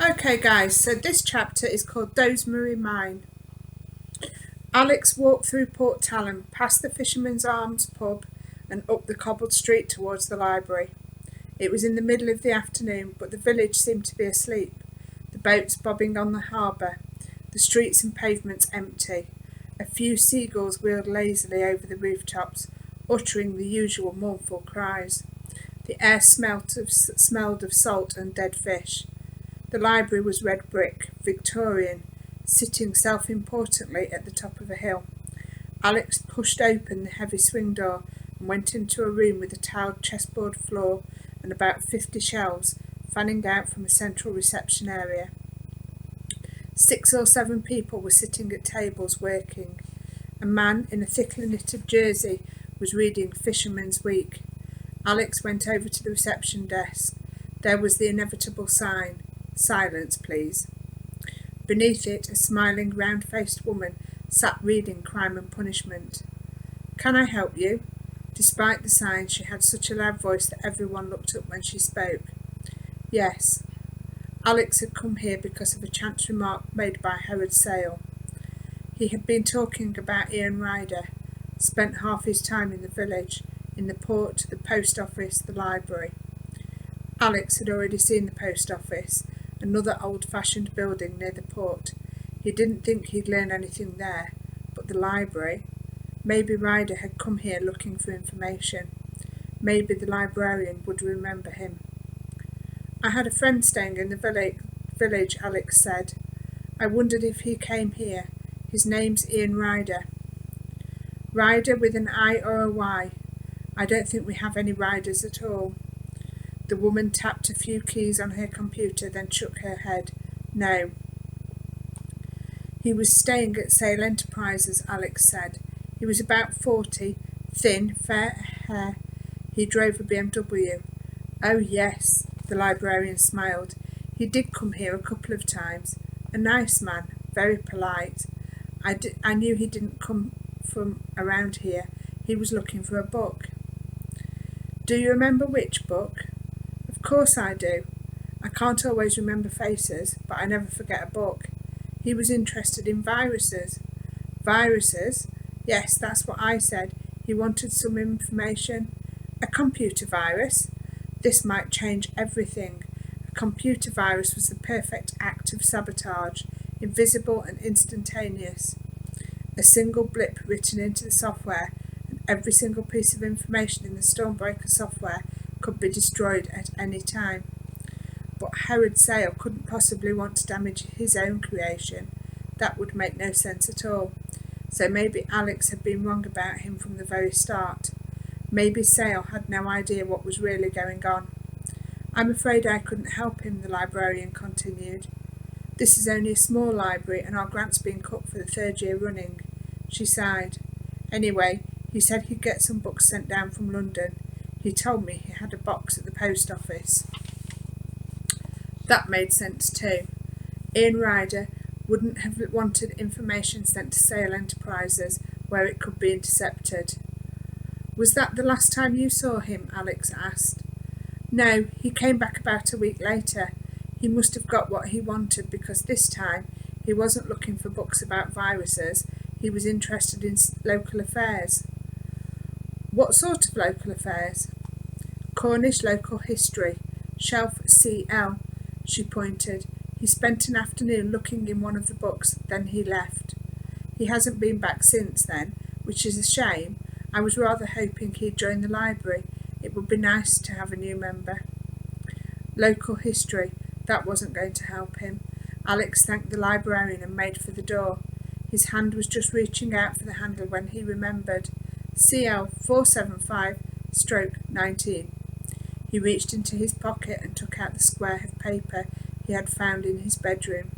Okay guys, so this chapter is called Dozmary Mine. Alex walked through Port Talon, past the Fisherman's Arms pub and up the cobbled street towards the library. It was in the middle of the afternoon, but the village seemed to be asleep, the boats bobbing on the harbour, the streets and pavements empty. A few seagulls wheeled lazily over the rooftops, uttering the usual mournful cries. The air smelled of salt and dead fish. The library was red brick, Victorian, sitting self-importantly at the top of a hill. Alex pushed open the heavy swing door and went into a room with a tiled chessboard floor and about 50 shelves fanning out from a central reception area. 6 or 7 people were sitting at tables working. A man in a thickly knitted jersey was reading Fisherman's Week. Alex went over to the reception desk. There was the inevitable sign, "Silence, please." Beneath it, a smiling, round-faced woman sat reading Crime and Punishment. "Can I help you?" Despite the sign, she had such a loud voice that everyone looked up when she spoke. "Yes." Alex had come here because of a chance remark made by Herod Sale. He had been talking about Ian Ryder, spent half his time in the village, in the port, the post office, the library. Alex had already seen the post office, another old-fashioned building near the port. He didn't think he'd learn anything there, but the library. Maybe Ryder had come here looking for information. Maybe the librarian would remember him. "I had a friend staying in the village, Alex said. "I wondered if he came here. His name's Ian Ryder." "Ryder with an I or a Y? I don't think we have any Ryders at all." The woman tapped a few keys on her computer, then shook her head. "No." "He was staying at Sale Enterprises," Alex said. "He was about 40, thin, fair hair. He drove a BMW. "Oh, yes," the librarian smiled. "He did come here a couple of times. A nice man, very polite. I knew he didn't come from around here. He was looking for a book." "Do you remember which book?" "Of course I do. I can't always remember faces, but I never forget a book. He was interested in viruses." "Viruses? Yes, that's what I said. He wanted some information." "A computer virus? This might change everything." A computer virus was the perfect act of sabotage, invisible and instantaneous. A single blip written into the software, and every single piece of information in the Stormbreaker software could be destroyed at any time. But Herod Sale couldn't possibly want to damage his own creation. That would make no sense at all. So maybe Alex had been wrong about him from the very start. Maybe Sale had no idea what was really going on. "I'm afraid I couldn't help him," the librarian continued. "This is only a small library and our grant's been cut for the 3rd year running." She sighed. "Anyway, he said he'd get some books sent down from London. He told me he had a box at the post office." That made sense too. Ian Ryder wouldn't have wanted information sent to Sale Enterprises where it could be intercepted. "Was that the last time you saw him?" Alex asked. "No, he came back about a week later. He must have got what he wanted because this time he wasn't looking for books about viruses. He was interested in local affairs." "What sort of local affairs?" "Cornish local history. Shelf CL." She pointed. "He spent an afternoon looking in one of the books, then he left. He hasn't been back since then, which is a shame. I was rather hoping he'd join the library. It would be nice to have a new member." Local history. That wasn't going to help him. Alex thanked the librarian and made for the door. His hand was just reaching out for the handle when he remembered. CL 475/19. He reached into his pocket and took out the square of paper he had found in his bedroom.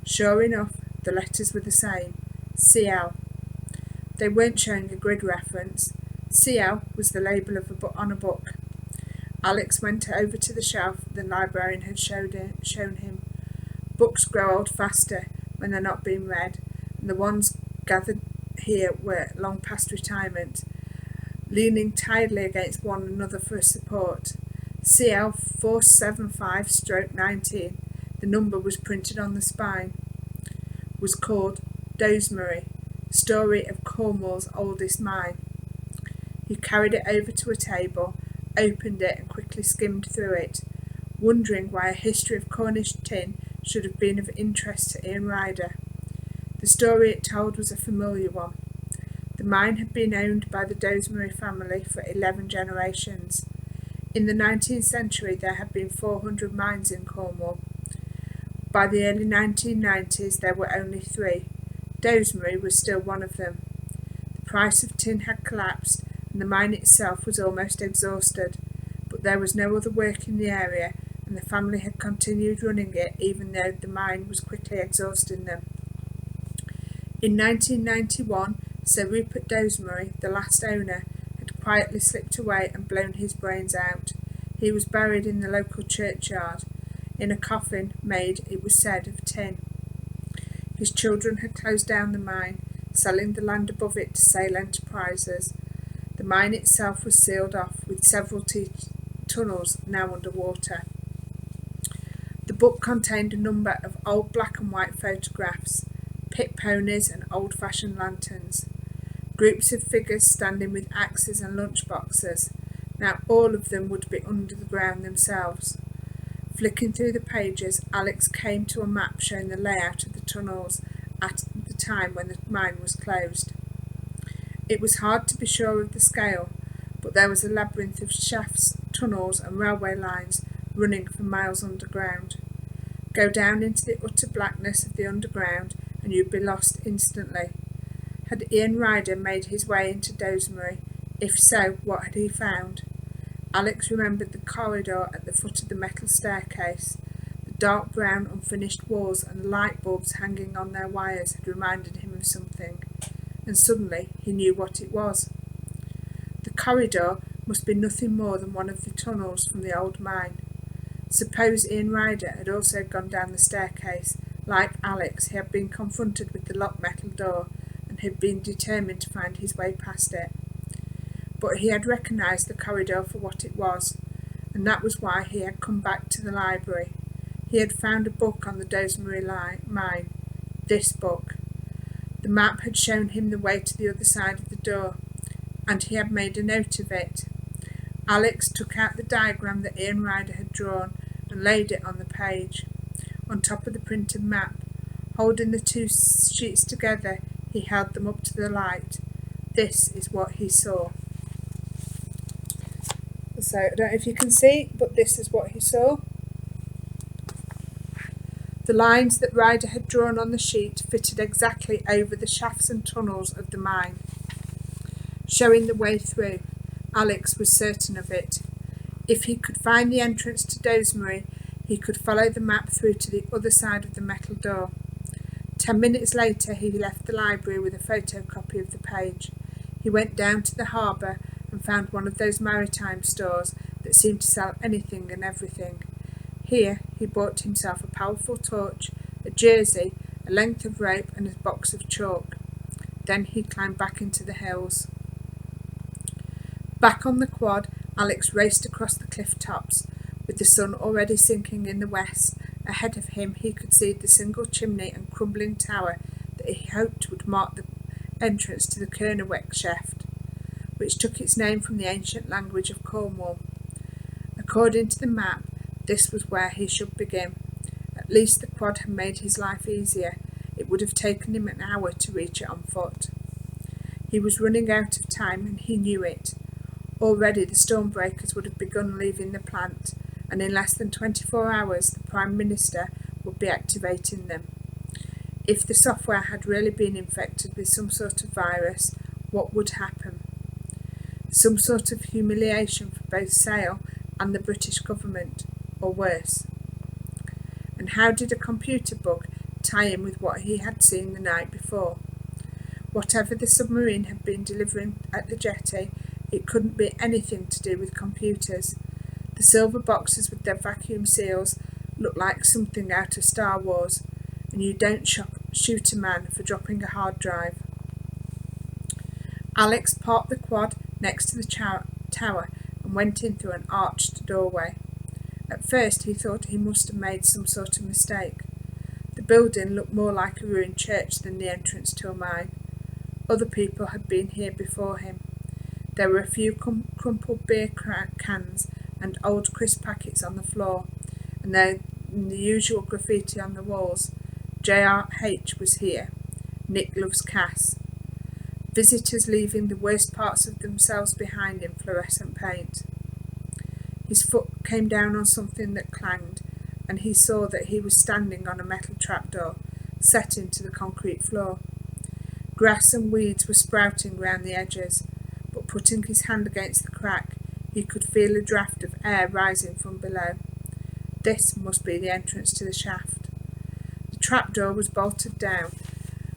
Sure enough, the letters were the same. CL. They weren't showing a grid reference. CL was the label of on a book. Alex went over to the shelf the librarian had shown him. Books grow old faster when they're not being read, and the ones gathered here were long past retirement, leaning tidily against one another for support. CL 475/19. The number was printed on the spine. Was called Dozmary, story of Cornwall's oldest mine. He carried it over to a table, opened it and quickly skimmed through it, wondering why a history of Cornish tin should have been of interest to Ian Ryder. The story it told was a familiar one. The mine had been owned by the Dozmary family for 11 generations. In the 19th century there had been 400 mines in Cornwall. By the early 1990s there were only 3. Dozmary was still one of them. The price of tin had collapsed and the mine itself was almost exhausted, but there was no other work in the area and the family had continued running it even though the mine was quickly exhausting them. In 1991, Sir Rupert Dozmary, the last owner, had quietly slipped away and blown his brains out. He was buried in the local churchyard, in a coffin made, it was said, of tin. His children had closed down the mine, selling the land above it to sale enterprises. The mine itself was sealed off, with several tunnels now under water. The book contained a number of old black and white photographs, pit ponies and old-fashioned lanterns, groups of figures standing with axes and lunchboxes. Now all of them would be under the ground themselves. Flicking through the pages, Alex came to a map showing the layout of the tunnels at the time when the mine was closed. It was hard to be sure of the scale, but there was a labyrinth of shafts, tunnels and railway lines running for miles underground. Go down into the utter blackness of the underground and you'd be lost instantly. Had Ian Ryder made his way into Dozmary? If so, what had he found? Alex remembered the corridor at the foot of the metal staircase. The dark brown unfinished walls and the light bulbs hanging on their wires had reminded him of something, and suddenly he knew what it was. The corridor must be nothing more than one of the tunnels from the old mine. Suppose Ian Ryder had also gone down the staircase. Like Alex, he had been confronted with the locked metal door and had been determined to find his way past it. But he had recognised the corridor for what it was, and that was why he had come back to the library. He had found a book on the Dozmary mine. This book. The map had shown him the way to the other side of the door, and he had made a note of it. Alex took out the diagram that Ian Ryder had drawn and laid it on the page, on top of the printed map. Holding the 2 sheets together, he held them up to the light. This is what he saw. So, I don't know if you can see, but this is what he saw. The lines that Ryder had drawn on the sheet fitted exactly over the shafts and tunnels of the mine, showing the way through. Alex was certain of it. If he could find the entrance to Dozmary, he could follow the map through to the other side of the metal door. 10 minutes later he left the library with a photocopy of the page. He went down to the harbour and found one of those maritime stores that seemed to sell anything and everything. Here he bought himself a powerful torch, a jersey, a length of rope and a box of chalk. Then he climbed back into the hills. Back on the quad, Alex raced across the cliff tops. With the sun already sinking in the west, ahead of him he could see the single chimney and crumbling tower that he hoped would mark the entrance to the Kernerwick shaft, which took its name from the ancient language of Cornwall. According to the map, this was where he should begin. At least the quad had made his life easier. It would have taken him an hour to reach it on foot. He was running out of time and he knew it. Already the stormbreakers would have begun leaving the plant, and in less than 24 hours the Prime Minister would be activating them. If the software had really been infected with some sort of virus, what would happen? Some sort of humiliation for both Sale and the British government, or worse. And how did a computer bug tie in with what he had seen the night before? Whatever the submarine had been delivering at the jetty, it couldn't be anything to do with computers. The silver boxes with their vacuum seals looked like something out of Star Wars, and you don't shoot a man for dropping a hard drive. Alex parked the quad next to the tower and went in through an arched doorway. At first he thought he must have made some sort of mistake. The building looked more like a ruined church than the entrance to a mine. Other people had been here before him. There were a few crumpled beer cans and old crisp packets on the floor, and the usual graffiti on the walls. J.R.H. was here. Nick loves Cass. Visitors leaving the worst parts of themselves behind in fluorescent paint. His foot came down on something that clanged, and he saw that he was standing on a metal trapdoor, set into the concrete floor. Grass and weeds were sprouting round the edges, but putting his hand against the crack, he could feel a draught of air rising from below. This must be the entrance to the shaft. The trapdoor was bolted down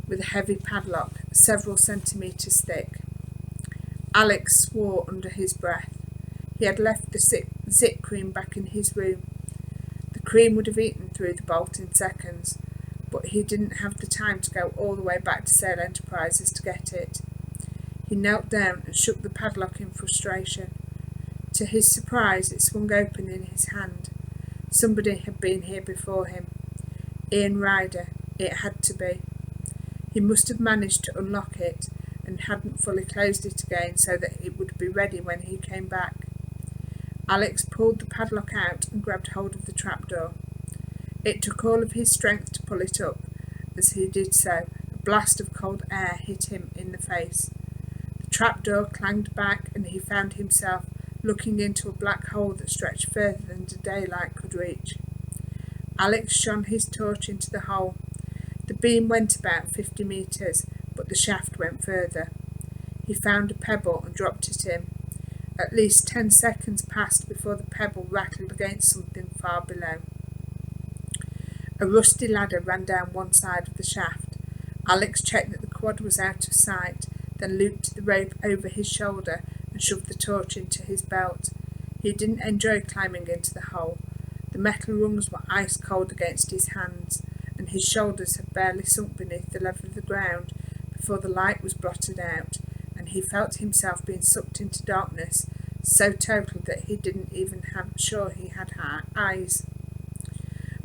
with a heavy padlock, several centimetres thick. Alex swore under his breath. He had left the zit cream back in his room. The cream would have eaten through the bolt in seconds, but he didn't have the time to go all the way back to Sale Enterprises to get it. He knelt down and shook the padlock in frustration. To his surprise, it swung open in his hand. Somebody had been here before him. Ian Ryder, it had to be. He must have managed to unlock it and hadn't fully closed it again so that it would be ready when he came back. Alex pulled the padlock out and grabbed hold of the trapdoor. It took all of his strength to pull it up. As he did so, a blast of cold air hit him in the face. The trapdoor clanged back and he found himself looking into a black hole that stretched further than the daylight could reach. Alex shone his torch into the hole. The beam went about 50 metres, but the shaft went further. He found a pebble and dropped it in. At least 10 seconds passed before the pebble rattled against something far below. A rusty ladder ran down one side of the shaft. Alex checked that the quad was out of sight, then looped the rope over his shoulder and shoved the torch into his belt. He didn't enjoy climbing into the hole. The metal rungs were ice cold against his hands, and his shoulders had barely sunk beneath the level of the ground before the light was blotted out, and he felt himself being sucked into darkness so total that he didn't even have sure he had eyes.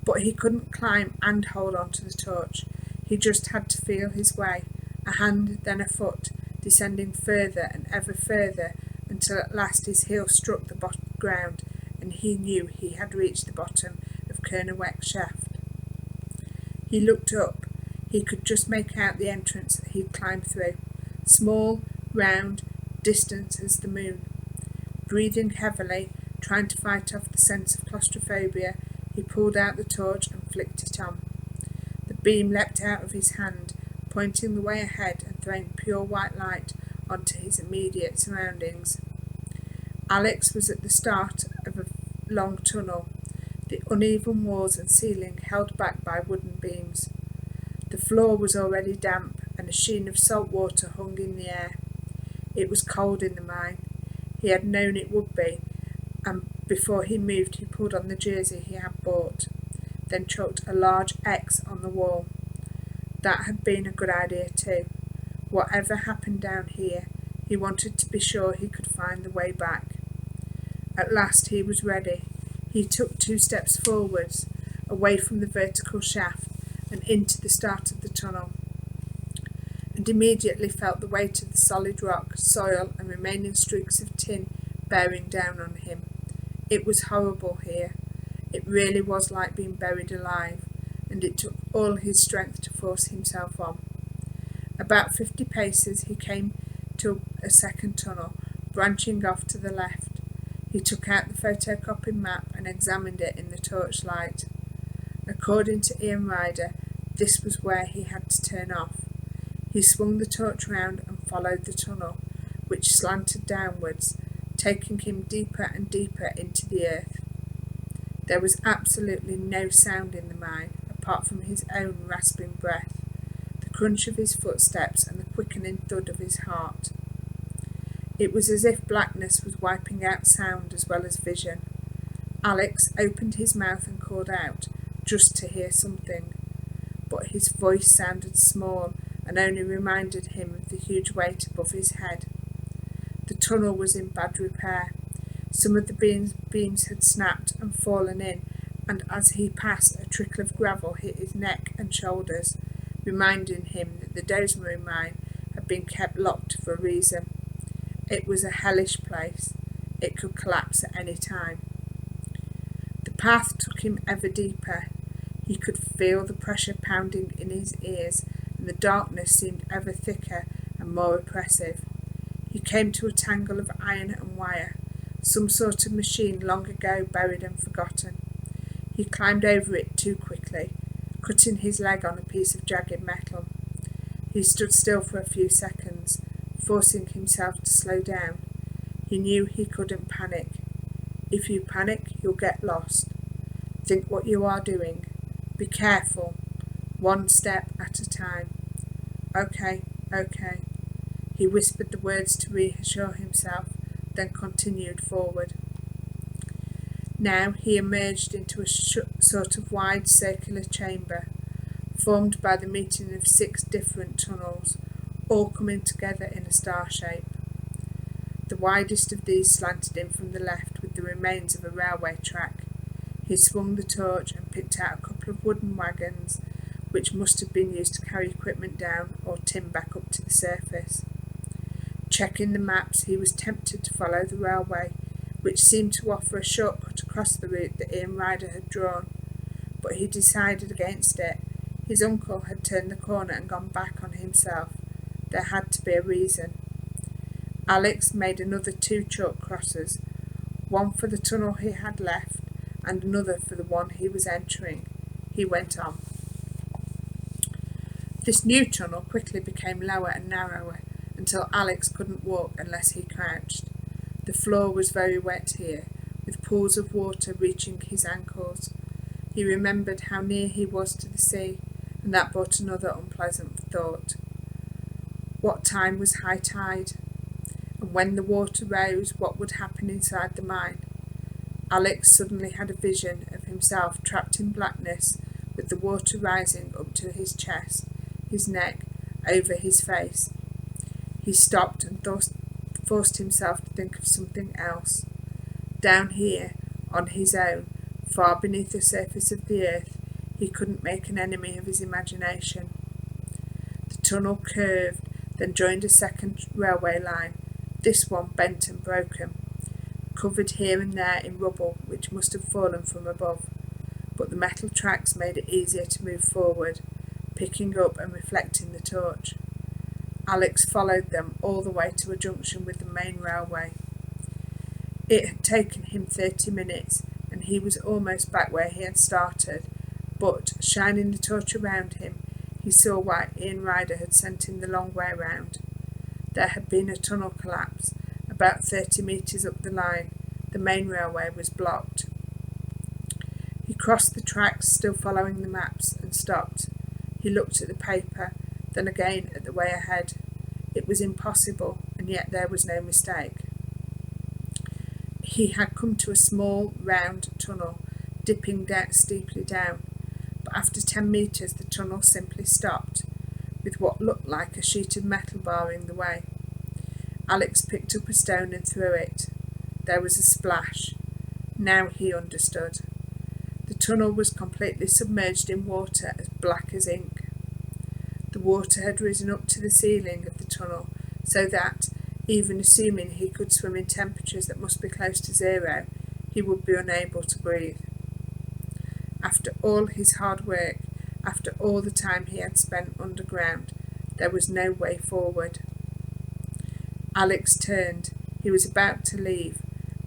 But he couldn't climb and hold on to the torch. He just had to feel his way, a hand, then a foot, descending further and ever further until at last his heel struck the ground and he knew he had reached the bottom of Kerneweck's shaft. He looked up. He could just make out the entrance that he'd climbed through, small, round, distant as the moon. Breathing heavily, trying to fight off the sense of claustrophobia, he pulled out the torch and flicked it on. The beam leapt out of his hand, pointing the way ahead and throwing pure white light onto his immediate surroundings. Alex was at the start of a long tunnel, the uneven walls and ceiling held back by wooden beams. The floor was already damp, and a sheen of salt water hung in the air. It was cold in the mine. He had known it would be, and before he moved he pulled on the jersey he had bought, then chalked a large X on the wall. That had been a good idea too. Whatever happened down here, he wanted to be sure he could find the way back. At last he was ready. He took 2 steps forwards, away from the vertical shaft and into the start of the tunnel, and immediately felt the weight of the solid rock, soil and remaining streaks of tin bearing down on him. It was horrible here. It really was like being buried alive, and it took all his strength to force himself on. About 50 paces he came to a second tunnel, branching off to the left. He took out the photocopy map and examined it in the torchlight. According to Ian Ryder, this was where he had to turn off. He swung the torch round and followed the tunnel, which slanted downwards, taking him deeper and deeper into the earth. There was absolutely no sound in the mine, apart from his own rasping breath, the crunch of his footsteps and the quickening thud of his heart. It was as if blackness was wiping out sound as well as vision. Alex opened his mouth and called out, just to hear something, but his voice sounded small and only reminded him of the huge weight above his head. The tunnel was in bad repair. Some of the beams had snapped and fallen in, and as he passed, a trickle of gravel hit his neck and shoulders, reminding him that the Dozmary mine had been kept locked for a reason. It was a hellish place. It could collapse at any time. The path took him ever deeper. He could feel the pressure pounding in his ears, and the darkness seemed ever thicker and more oppressive. He came to a tangle of iron and wire, some sort of machine long ago buried and forgotten. He climbed over it too quickly, cutting his leg on a piece of jagged metal. He stood still for a few seconds, forcing himself to slow down. He knew he couldn't panic. If you panic, you'll get lost. Think what you are doing. Be careful. One step at a time. Okay. He whispered the words to reassure himself, then continued forward. Now he emerged into a sort of wide circular chamber, formed by the meeting of 6 different tunnels, all coming together in a star shape. The widest of these slanted in from the left with the remains of a railway track. He swung the torch and picked out a couple of wooden wagons, which must have been used to carry equipment down or tin back up to the surface. Checking the maps, he was tempted to follow the railway, which seemed to offer a shortcut across the route that Ian Ryder had drawn, but he decided against it. His uncle had turned the corner and gone back on himself. There had to be a reason. Alex made another 2 chalk crosses, one for the tunnel he had left and another for the one he was entering. He went on. This new tunnel quickly became lower and narrower until Alex couldn't walk unless he crouched. The floor was very wet here, with pools of water reaching his ankles. He remembered how near he was to the sea, and that brought another unpleasant thought. What time was high tide? And when the water rose, what would happen inside the mine? Alex suddenly had a vision of himself trapped in blackness, with the water rising up to his chest, his neck, over his face. He stopped and forced himself to think of something else. Down here, on his own, far beneath the surface of the earth, he couldn't make an enemy of his imagination. The tunnel curved, then joined a second railway line, this one bent and broken, covered here and there in rubble which must have fallen from above, but the metal tracks made it easier to move forward, picking up and reflecting the torch. Alex followed them all the way to a junction with the main railway. It had taken him 30 minutes, and he was almost back where he had started, but, shining the torch around him, he saw why Ian Ryder had sent him the long way round. There had been a tunnel collapse. About 30 metres up the line, the main railway was blocked. He crossed the tracks, still following the maps, and stopped. He looked at the paper, then again at the way ahead. It was impossible, and yet there was no mistake. He had come to a small, round tunnel, dipping steeply down, but after 10 metres the tunnel simply stopped, with what looked like a sheet of metal barring the way. Alex picked up a stone and threw it. There was a splash. Now he understood. The tunnel was completely submerged in water as black as ink. The water had risen up to the ceiling of the tunnel, so that, even assuming he could swim in temperatures that must be close to 0, he would be unable to breathe. After all his hard work, after all the time he had spent underground, there was no way forward. Alex turned. He was about to leave,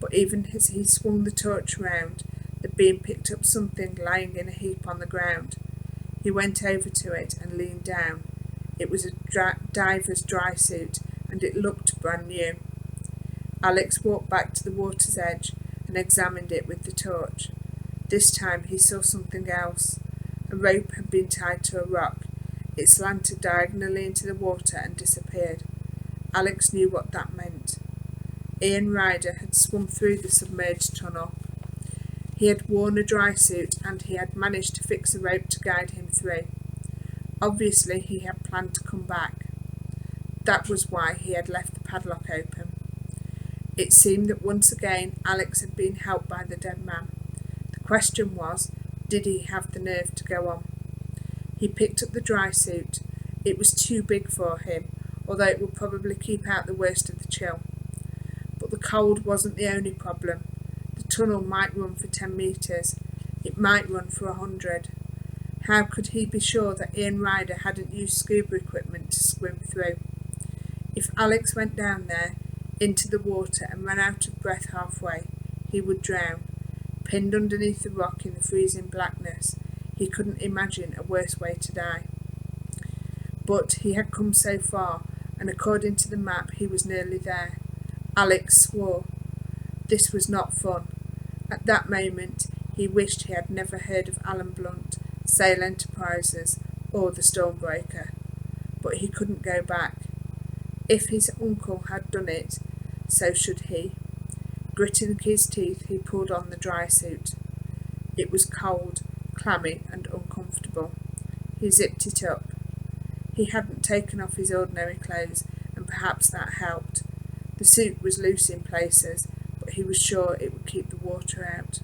but even as he swung the torch round, the beam picked up something lying in a heap on the ground. He went over to it and leaned down. It was a diver's dry suit, and it looked brand new. Alex walked back to the water's edge and examined it with the torch. This time he saw something else. A rope had been tied to a rock. It slanted diagonally into the water and disappeared. Alex knew what that meant. Ian Ryder had swum through the submerged tunnel. He had worn a dry suit, and he had managed to fix a rope to guide him through. Obviously he had planned to come back. That was why he had left the padlock open. It seemed that once again Alex had been helped by the dead man. The question was, did he have the nerve to go on? He picked up the dry suit. It was too big for him, although it would probably keep out the worst of the chill. But the cold wasn't the only problem. The tunnel might run for 10 metres. It might run for 100. How could he be sure that Ian Ryder hadn't used scuba equipment to swim through? If Alex went down there, into the water, and ran out of breath halfway, he would drown. Pinned underneath the rock in the freezing blackness, he couldn't imagine a worse way to die. But he had come so far, and according to the map he was nearly there. Alex swore. This was not fun. At that moment he wished he had never heard of Alan Blunt, Sail Enterprises, or the Stormbreaker. But he couldn't go back. If his uncle had done it, so should he. Gritting his teeth, he pulled on the dry suit. It was cold, clammy and uncomfortable. He zipped it up. He hadn't taken off his ordinary clothes, and perhaps that helped. The suit was loose in places, but he was sure it would keep the water out.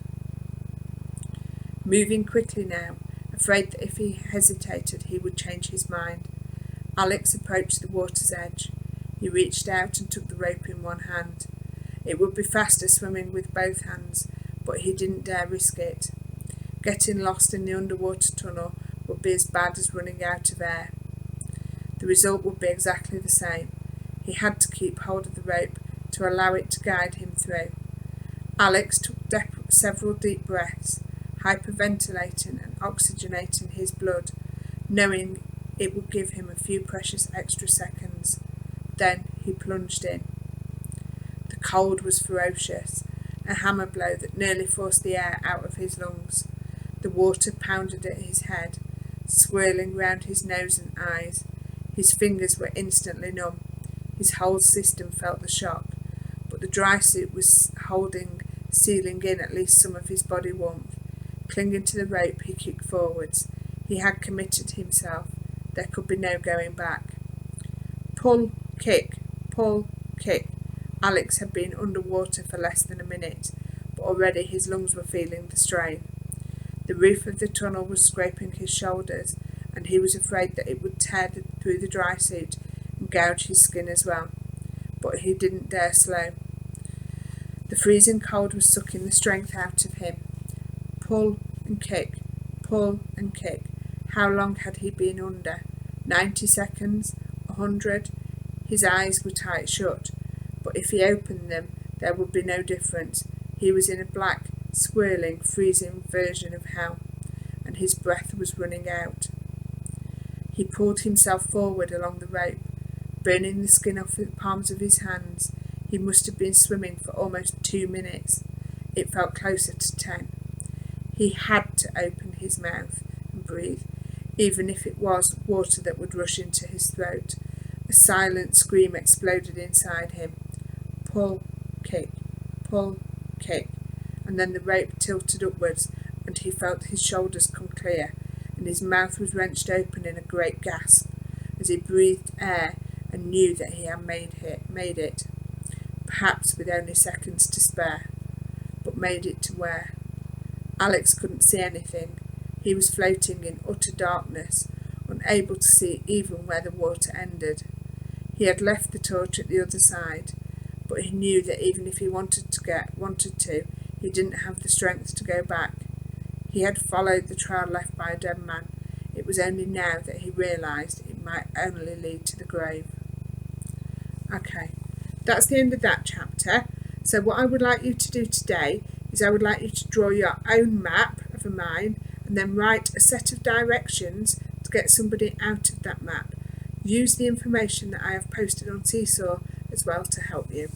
Moving quickly now, afraid that if he hesitated he would change his mind, Alex approached the water's edge. He reached out and took the rope in one hand. It would be faster swimming with both hands, but he didn't dare risk it. Getting lost in the underwater tunnel would be as bad as running out of air. The result would be exactly the same. He had to keep hold of the rope to allow it to guide him through. Alex took several deep breaths, hyperventilating and oxygenating his blood, knowing it would give him a few precious extra seconds. Then he plunged in. The cold was ferocious, a hammer blow that nearly forced the air out of his lungs. The water pounded at his head, swirling round his nose and eyes. His fingers were instantly numb. His whole system felt the shock, but the dry suit was sealing in at least some of his body warmth. Clinging to the rope, he kicked forwards. He had committed himself. There could be no going back. Pull, kick, pull, kick. Alex had been under water for less than a minute, but already his lungs were feeling the strain. The roof of the tunnel was scraping his shoulders, and he was afraid that it would tear through the dry suit and gouge his skin as well. But he didn't dare slow. The freezing cold was sucking the strength out of him. Pull and kick, pull and kick. How long had he been under? 90 seconds? 100? His eyes were tight shut, but if he opened them, there would be no difference. He was in a black, swirling, freezing version of hell, and his breath was running out. He pulled himself forward along the rope, burning the skin off the palms of his hands. He must have been swimming for almost 2 minutes. It felt closer to 10. He had to open his mouth and breathe, even if it was water that would rush into his throat. A silent scream exploded inside him. Pull, kick, and then the rope tilted upwards, and he felt his shoulders come clear, and his mouth was wrenched open in a great gasp, as he breathed air and knew that he had made it, perhaps with only seconds to spare, but made it to where? Alex couldn't see anything. He was floating in utter darkness, unable to see even where the water ended. He had left the torch at the other side, but he knew that even if he wanted to, he didn't have the strength to go back. He had followed the trail left by a dead man. It was only now that he realised it might only lead to the grave. Okay, that's the end of that chapter. So what I would like you to do today is I would like you to draw your own map of a mine and then write a set of directions to get somebody out of that map. Use the information that I have posted on Seesaw as well to help you.